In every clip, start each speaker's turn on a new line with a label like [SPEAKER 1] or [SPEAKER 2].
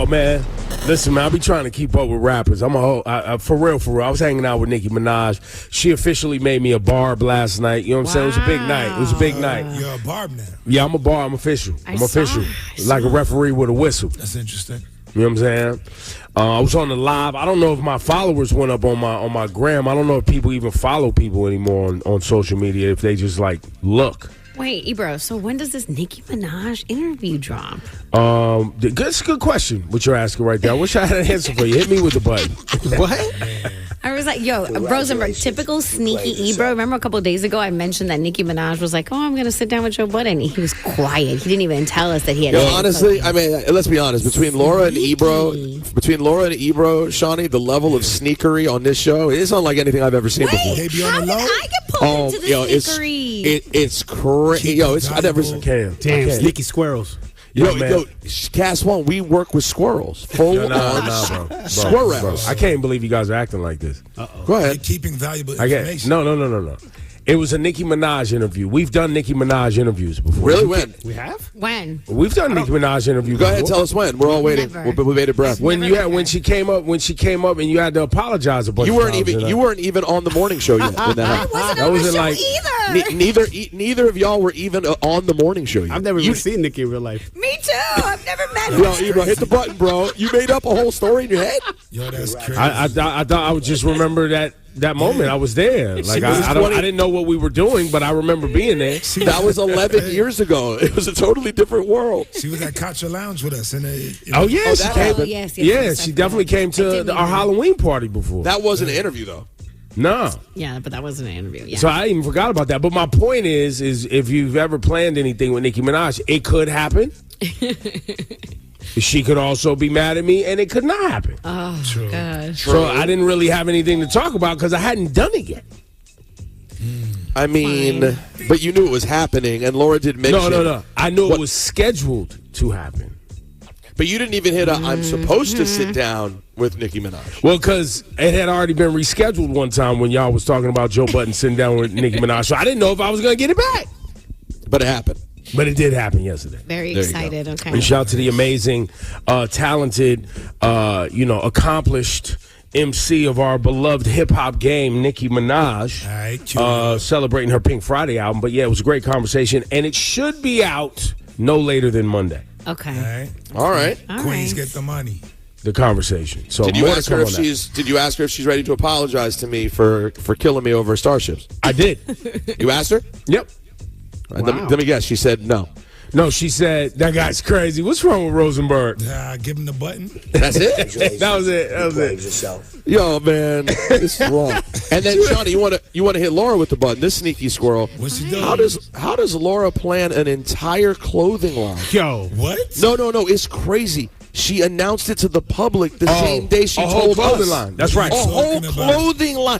[SPEAKER 1] man, listen, man, I be trying to keep up with rappers. For real. I was hanging out with Nicki Minaj. She officially made me a Barb last night. You know what I'm saying? It was a big night. It was a big night.
[SPEAKER 2] You're a Barb now.
[SPEAKER 1] Yeah, I'm a Barb. I'm official. I'm official. Like a referee with a whistle.
[SPEAKER 2] That's interesting.
[SPEAKER 1] You know what I'm saying? I was on the live. I don't know if my followers went up on my gram. I don't know if people even follow people anymore on social media, if they just like look.
[SPEAKER 3] Wait, Ebro, so when does this Nicki Minaj interview drop?
[SPEAKER 1] That's a good question, what you're asking right there. I wish I had an answer for you. Hit me with the button.
[SPEAKER 3] What? I was like, yo, Rosenberg, typical sneaky Ebro. Remember a couple of days ago I mentioned that Nicki Minaj was like, oh, I'm going to sit down with Joe Budden. He was quiet. He didn't even tell us that he had.
[SPEAKER 4] Honestly, I mean, let's be honest. Between Laura and Ebro, Shawnee, the level of sneakery on this show is unlike anything I've ever seen before.
[SPEAKER 3] How did I get pulled into the sneakery?
[SPEAKER 4] It's crazy. Yo, I never
[SPEAKER 5] Damn, sneaky squirrels.
[SPEAKER 4] Yo, Cass One, we work with squirrels. Full on squirrels.
[SPEAKER 1] I can't believe you guys are acting like this.
[SPEAKER 4] Go ahead.
[SPEAKER 2] You're keeping valuable information.
[SPEAKER 1] No. It was a Nicki Minaj interview. We've done Nicki Minaj interviews before.
[SPEAKER 4] Really? When?
[SPEAKER 5] We have?
[SPEAKER 3] When?
[SPEAKER 1] We've done Nicki Minaj interviews.
[SPEAKER 4] Go ahead, tell us when. We're all waiting.
[SPEAKER 3] Never.
[SPEAKER 4] With bated breath.
[SPEAKER 1] When she came up and you had to apologize a bunch.
[SPEAKER 4] You weren't even on the morning show yet. When that
[SPEAKER 3] I wasn't on the show either.
[SPEAKER 4] Neither of y'all were even on the morning show yet.
[SPEAKER 5] I've never even seen Nicki in real life.
[SPEAKER 3] Me too. I've never met her.
[SPEAKER 4] Yo, Ebro, hit the button, bro. You made up a whole story in your head.
[SPEAKER 2] Yo, that's crazy.
[SPEAKER 1] I thought I would just remember that moment. I was there. Like I didn't know what we were doing, but I remember being there.
[SPEAKER 4] That was 11 years ago. It was a totally different world.
[SPEAKER 2] She was at Kacha Lounge with us.
[SPEAKER 1] She came.
[SPEAKER 3] Yes,
[SPEAKER 1] she definitely came to our Halloween party before.
[SPEAKER 4] That wasn't an interview, though.
[SPEAKER 1] No.
[SPEAKER 3] Yeah, but that wasn't an interview. Yeah.
[SPEAKER 1] So I even forgot about that. But my point is if you've ever planned anything with Nicki Minaj, it could happen. She could also be mad at me, and it could not happen.
[SPEAKER 3] Oh,
[SPEAKER 2] True.
[SPEAKER 3] gosh.
[SPEAKER 1] So I didn't really have anything to talk about because I hadn't done it yet.
[SPEAKER 4] I mean, but you knew it was happening, and Laura did mention.
[SPEAKER 1] No. I knew it was scheduled to happen.
[SPEAKER 4] But you didn't even hit I'm supposed to sit down with Nicki Minaj.
[SPEAKER 1] Well, because it had already been rescheduled one time when y'all was talking about Joe Budden sitting down with Nicki Minaj. So I didn't know if I was going to get it back.
[SPEAKER 4] But it happened.
[SPEAKER 1] But it did happen yesterday.
[SPEAKER 3] Very excited. Okay.
[SPEAKER 1] And shout out to the amazing, talented, accomplished MC of our beloved hip-hop game, Nicki Minaj, celebrating her Pink Friday album. But, yeah, it was a great conversation, and it should be out no later than Monday.
[SPEAKER 3] Okay.
[SPEAKER 4] All right.
[SPEAKER 2] Queens get the money.
[SPEAKER 1] The conversation. So
[SPEAKER 4] Did you ask her if she's ready to apologize to me for killing me over Starships?
[SPEAKER 1] I did.
[SPEAKER 4] You asked her?
[SPEAKER 1] Yep.
[SPEAKER 4] Let me guess. She said no.
[SPEAKER 1] No, she said, that guy's crazy. What's wrong with Rosenberg?
[SPEAKER 2] Give him the button.
[SPEAKER 4] That's it?
[SPEAKER 1] That was it.
[SPEAKER 6] Yourself.
[SPEAKER 4] Yo, man, this is wrong. And then, Johnny, you want to hit Laura with the button. This sneaky squirrel.
[SPEAKER 2] What's she doing?
[SPEAKER 4] How does Laura plan an entire clothing line?
[SPEAKER 5] Yo.
[SPEAKER 2] What?
[SPEAKER 4] No. It's crazy. She announced it to the public the same day she told us.
[SPEAKER 1] A whole clothing line. That's right.
[SPEAKER 4] A whole clothing line.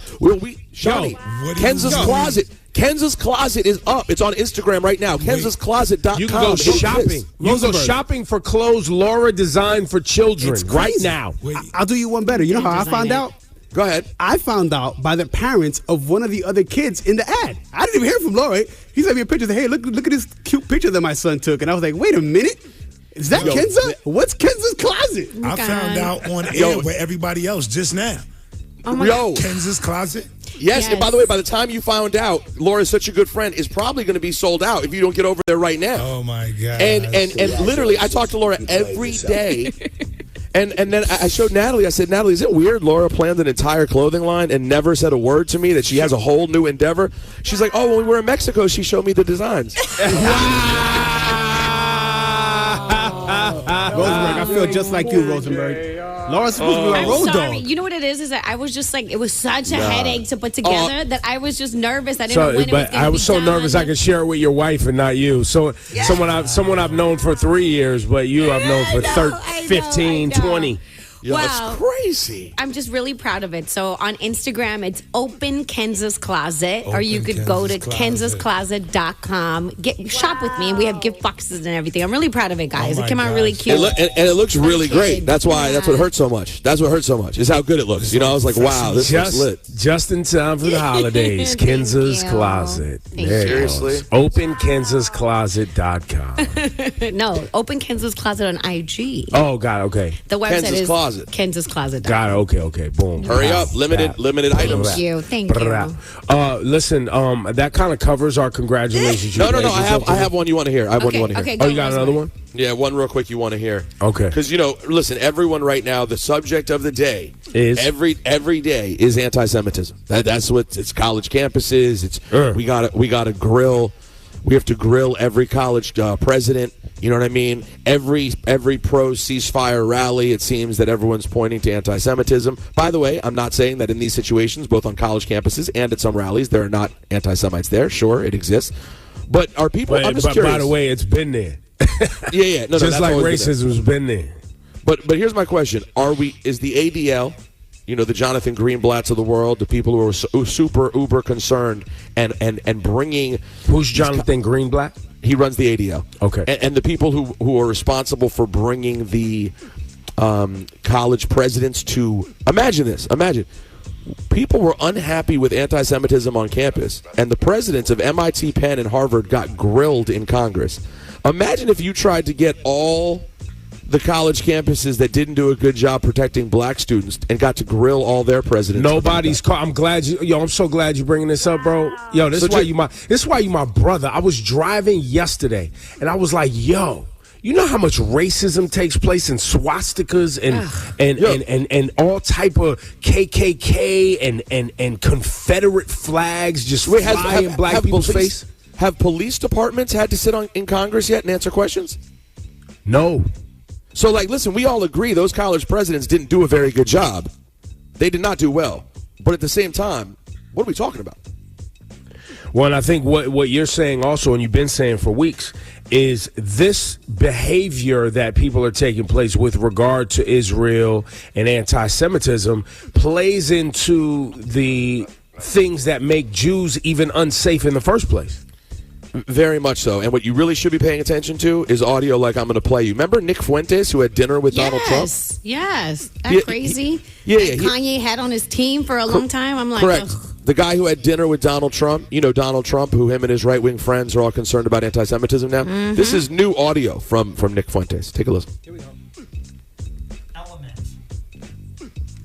[SPEAKER 4] Shawnee, Kenz's Closet. Kenz's Closet is up. It's on Instagram right now. Kenz'sCloset.com.
[SPEAKER 1] You can go shopping. You can go shopping for clothes Laura designed for children right now.
[SPEAKER 5] I'll do you one better. You know how I found out?
[SPEAKER 4] Go ahead.
[SPEAKER 5] I found out by the parents of one of the other kids in the ad. I didn't even hear from Laura. He sent me a picture. Hey, look at this cute picture that my son took. And I was like, wait a minute. Is that Kenza? What's Kenz's Closet?
[SPEAKER 2] I found out on air with everybody else just now.
[SPEAKER 3] Oh my God.
[SPEAKER 2] Kenz's Closet?
[SPEAKER 4] Yes, and by the way, by the time you found out, Laura's such a good friend, is probably going to be sold out if you don't get over there right now.
[SPEAKER 2] Oh, my God.
[SPEAKER 4] And literally, I talk to Laura every day. And then I showed Natalie. I said, Natalie, is it weird Laura planned an entire clothing line and never said a word to me that she has a whole new endeavor? She's like, when we were in Mexico, she showed me the designs.
[SPEAKER 5] Rosenberg, I feel just like you, Rosenberg. Laura's supposed to be my road
[SPEAKER 3] sorry.
[SPEAKER 5] dog.
[SPEAKER 3] You know what it is that I was just like, it was such a headache to put together that I was just nervous. I didn't know when it was going to be
[SPEAKER 1] I was so nervous I could share it with your wife and not you. So someone I've known for 3 years, but you I've known for 15, 20.
[SPEAKER 4] Yo,
[SPEAKER 3] Wow.
[SPEAKER 4] that's crazy.
[SPEAKER 3] I'm just really proud of it. So on Instagram, it's Open Kansas Closet, or you
[SPEAKER 2] Open
[SPEAKER 3] could go to
[SPEAKER 2] Kansas
[SPEAKER 3] kansascloset.com. Shop with me, and we have gift boxes and everything. I'm really proud of it, guys.
[SPEAKER 2] Oh
[SPEAKER 3] it
[SPEAKER 2] my
[SPEAKER 3] came out really
[SPEAKER 2] gosh.
[SPEAKER 3] cute.
[SPEAKER 4] And it looks really great. That's why. That's what hurts so much. That's what hurts so much. Is how good it looks. You know, I was like, wow, this looks lit.
[SPEAKER 1] Just in time for the holidays.
[SPEAKER 3] Thank
[SPEAKER 1] Kansas
[SPEAKER 3] you.
[SPEAKER 1] Closet.
[SPEAKER 3] Thank
[SPEAKER 1] There
[SPEAKER 3] you.
[SPEAKER 1] it
[SPEAKER 4] Seriously?
[SPEAKER 1] goes. OpenKansasCloset.com.
[SPEAKER 3] No, Open Kansas Closet on IG.
[SPEAKER 1] Oh, God, okay.
[SPEAKER 3] The website
[SPEAKER 4] Kansas
[SPEAKER 3] is
[SPEAKER 4] Closet.
[SPEAKER 3] kansascloset.com.
[SPEAKER 1] Got it. Okay. Boom.
[SPEAKER 4] Hurry up. Limited items.
[SPEAKER 3] Thank you. Thank you.
[SPEAKER 1] Listen, that kind of covers our congratulations.
[SPEAKER 4] No. I have one you want to hear. I have one you want to hear.
[SPEAKER 3] Okay,
[SPEAKER 1] Oh, you got another one?
[SPEAKER 4] Yeah, one real quick you want to hear.
[SPEAKER 1] Okay.
[SPEAKER 4] Because, listen, everyone right now, the subject of the day
[SPEAKER 1] Is?
[SPEAKER 4] every day is anti-Semitism. That's what it's college campuses. It's we gotta grill. We have to grill every college president. You know what I mean? Every pro ceasefire rally, it seems that everyone's pointing to anti-Semitism. By the way, I'm not saying that in these situations, both on college campuses and at some rallies, there are not anti-Semites there. Sure, it exists. But are people? I'm just curious.
[SPEAKER 1] By the way, it's been there.
[SPEAKER 4] Yeah. No,
[SPEAKER 1] Just
[SPEAKER 4] that's
[SPEAKER 1] like
[SPEAKER 4] always been there.
[SPEAKER 1] racism's been there.
[SPEAKER 4] But here's my question: is the ADL, the Jonathan Greenblatts of the world, the people who are super uber concerned and bringing?
[SPEAKER 1] Who's Jonathan Greenblatt?
[SPEAKER 4] He runs the ADL.
[SPEAKER 1] Okay.
[SPEAKER 4] And the people who are responsible for bringing the college presidents to imagine people were unhappy with anti-Semitism on campus, and the presidents of MIT, Penn, and Harvard got grilled in Congress. Imagine if you tried to get all the college campuses that didn't do a good job protecting black students and got to grill all their presidents.
[SPEAKER 1] Nobody's caught. I'm glad I'm so glad you're bringing this up, bro. Yo, this is why you my brother. I was driving yesterday and I was like, yo, you know how much racism takes place in swastikas and all type of KKK and Confederate flags just fly in black people's face?
[SPEAKER 4] Have police departments had to sit in Congress yet and answer questions?
[SPEAKER 1] No.
[SPEAKER 4] So, listen, we all agree those college presidents didn't do a very good job. They did not do well. But at the same time, what are we talking about?
[SPEAKER 1] Well, and I think what you're saying also, and you've been saying for weeks, is this behavior that people are taking place with regard to Israel and anti-Semitism plays into the things that make Jews even unsafe in the first place.
[SPEAKER 4] Very much so. And what you really should be paying attention to is audio like I'm going to play you. Remember Nick Fuentes, who had dinner with Donald Trump?
[SPEAKER 3] Yes. That's crazy. Kanye had on his team for a long time. I'm like,
[SPEAKER 4] correct.
[SPEAKER 3] ugh.
[SPEAKER 4] The guy who had dinner with Donald Trump, Donald Trump, who him and his right-wing friends are all concerned about anti-Semitism now. Mm-hmm. This is new audio from Nick Fuentes. Take a listen.
[SPEAKER 6] Here we go. Element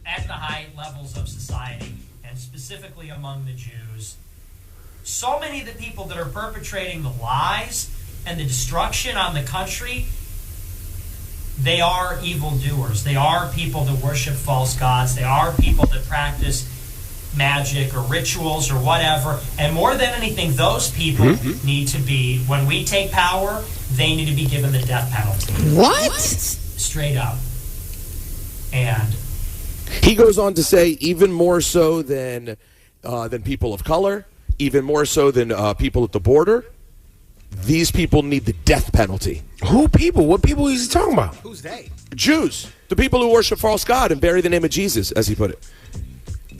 [SPEAKER 6] at the high levels of society, and specifically among the Jews. So many of the people that are perpetrating the lies and the destruction on the country, they are evildoers. They are people that worship false gods. They are people that practice magic or rituals or whatever. And more than anything, those people need to be, when we take power, they need to be given the death penalty.
[SPEAKER 3] What?
[SPEAKER 6] Straight up. And
[SPEAKER 4] he goes on to say, even more so than people of color, even more so than people at the border, these people need the death penalty.
[SPEAKER 1] Who people? What people is he talking about?
[SPEAKER 5] Who's they?
[SPEAKER 4] Jews. The people who worship false God and bury the name of Jesus, as he put it.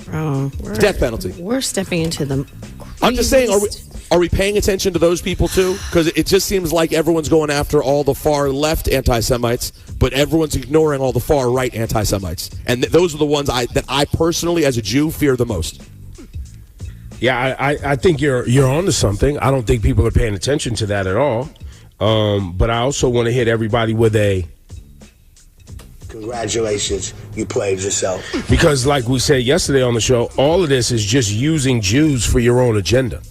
[SPEAKER 3] Bro,
[SPEAKER 4] Death penalty.
[SPEAKER 3] We're stepping into the
[SPEAKER 4] I'm just saying, are we paying attention to those people too? Because it just seems like everyone's going after all the far left anti-Semites, but everyone's ignoring all the far right anti-Semites. And those are the ones that I personally, as a Jew, fear the most.
[SPEAKER 1] Yeah, I think you're onto something. I don't think people are paying attention to that at all. But I also want to hit everybody with a
[SPEAKER 7] congratulations, you played yourself.
[SPEAKER 1] Because like we said yesterday on the show, all of this is just using Jews for your own agenda.